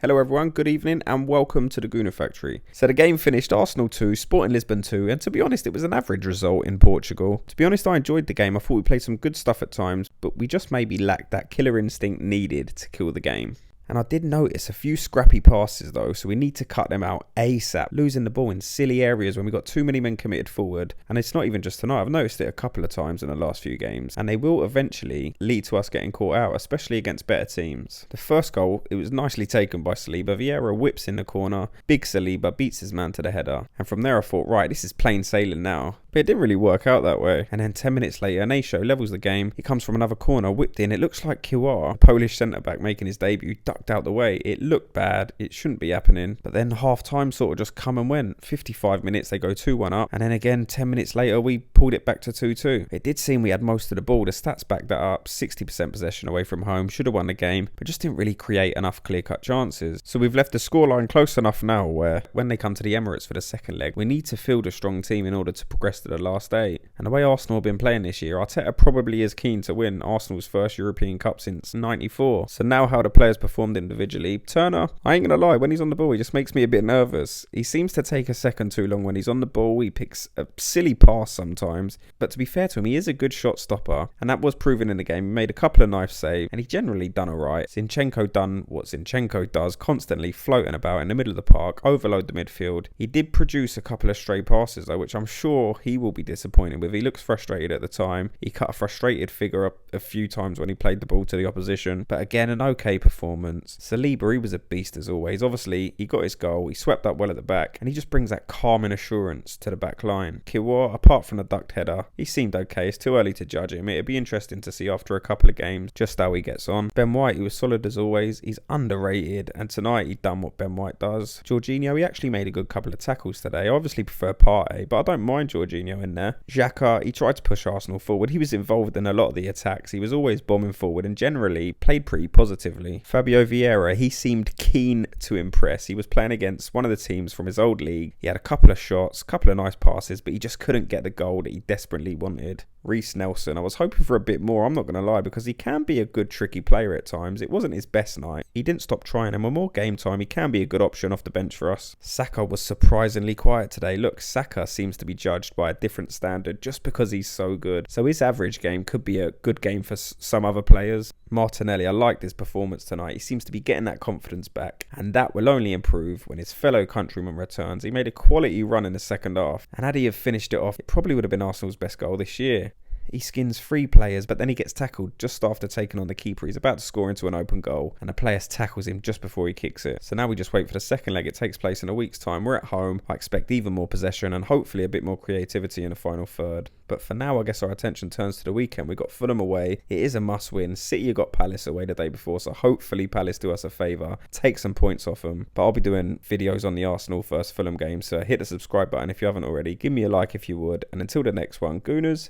Hello everyone, good evening and welcome to the Gooner Factory. So the game finished Arsenal 2, Sporting Lisbon 2, and to be honest it was an average result in Portugal. To be honest, I enjoyed the game. I thought we played some good stuff at times, but we just maybe lacked that killer instinct needed to kill the game. And I did notice a few scrappy passes though, so we need to cut them out ASAP. Losing the ball in silly areas when we got too many men committed forward. And it's not even just tonight, I've noticed it a couple of times in the last few games. And they will eventually lead to us getting caught out, especially against better teams. The first goal, it was nicely taken by Saliba. Vieira whips in the corner, big Saliba beats his man to the header. And from there I thought, right, this is plain sailing now. But it didn't really work out that way. And then 10 minutes later, Nacho levels the game. He comes from another corner, whipped in. It looks like Kiwar, Polish centre-back making his debut, ducked out the way. It looked bad. It shouldn't be happening. But then half-time sort of just come and went. 55 minutes, they go 2-1 up. And then again, 10 minutes later, we pulled it back to 2-2. It did seem we had most of the ball. The stats backed that up. 60% possession away from home. Should have won the game, but just didn't really create enough clear-cut chances. So we've left the scoreline close enough now where when they come to the Emirates for the second leg, we need to field a strong team in order to progress to the last 8. And the way Arsenal have been playing this year, Arteta probably is keen to win Arsenal's first European Cup since '94. So now how the players performed individually. Turner, I ain't going to lie, when he's on the ball, he just makes me a bit nervous. He seems to take a second too long when he's on the ball. He picks a silly pass sometimes. But to be fair to him, he is a good shot stopper. And that was proven in the game. He made a couple of nice saves and he generally done alright. Zinchenko done what Zinchenko does, constantly floating about in the middle of the park, overload the midfield. He did produce a couple of stray passes though, which I'm sure he will be disappointed with. He looks frustrated at the time. He cut a frustrated figure up a few times when he played the ball to the opposition. But again, an okay performance. Saliba, he was a beast as always. Obviously, he got his goal. He swept up well at the back. And he just brings that calming assurance to the back line. Kiwar, apart from the ducked header, he seemed okay. It's too early to judge him. It'd be interesting to see after a couple of games just how he gets on. Ben White, he was solid as always. He's underrated. And tonight, he done what Ben White does. Jorginho, he actually made a good couple of tackles today. I obviously prefer Partey, but I don't mind Jorginho in there. Xhaka, he tried to push Arsenal forward. He was involved in a lot of the attacks. He was always bombing forward and generally played pretty positively. Fabio Vieira, he seemed keen to impress. He was playing against one of the teams from his old league. He had a couple of shots, a couple of nice passes, but he just couldn't get the goal that he desperately wanted. Reece Nelson, I was hoping for a bit more, I'm not going to lie, because he can be a good tricky player at times. It wasn't his best night. He didn't stop trying, and with more game time, he can be a good option off the bench for us. Saka was surprisingly quiet today. Look, Saka seems to be judged by a different standard just because he's so good. So his average game could be a good game for some other players. Martinelli, I liked his performance tonight. He seems to be getting that confidence back, and that will only improve when his fellow countryman returns. He made a quality run in the second half, and had he have finished it off, it probably would have been Arsenal's best goal this year. He skins 3 players, but then he gets tackled just after taking on the keeper. He's about to score into an open goal, and the player tackles him just before he kicks it. So now we just wait for the second leg. It takes place in a week's time. We're at home. I expect even more possession and hopefully a bit more creativity in the final third. But for now, I guess our attention turns to the weekend. We've got Fulham away. It is a must-win. City have got Palace away the day before, so hopefully Palace do us a favour, take some points off them. But I'll be doing videos on the Arsenal versus Fulham game, so hit the subscribe button if you haven't already. Give me a like if you would. And until the next one, Gooners,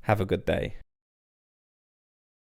have a good day.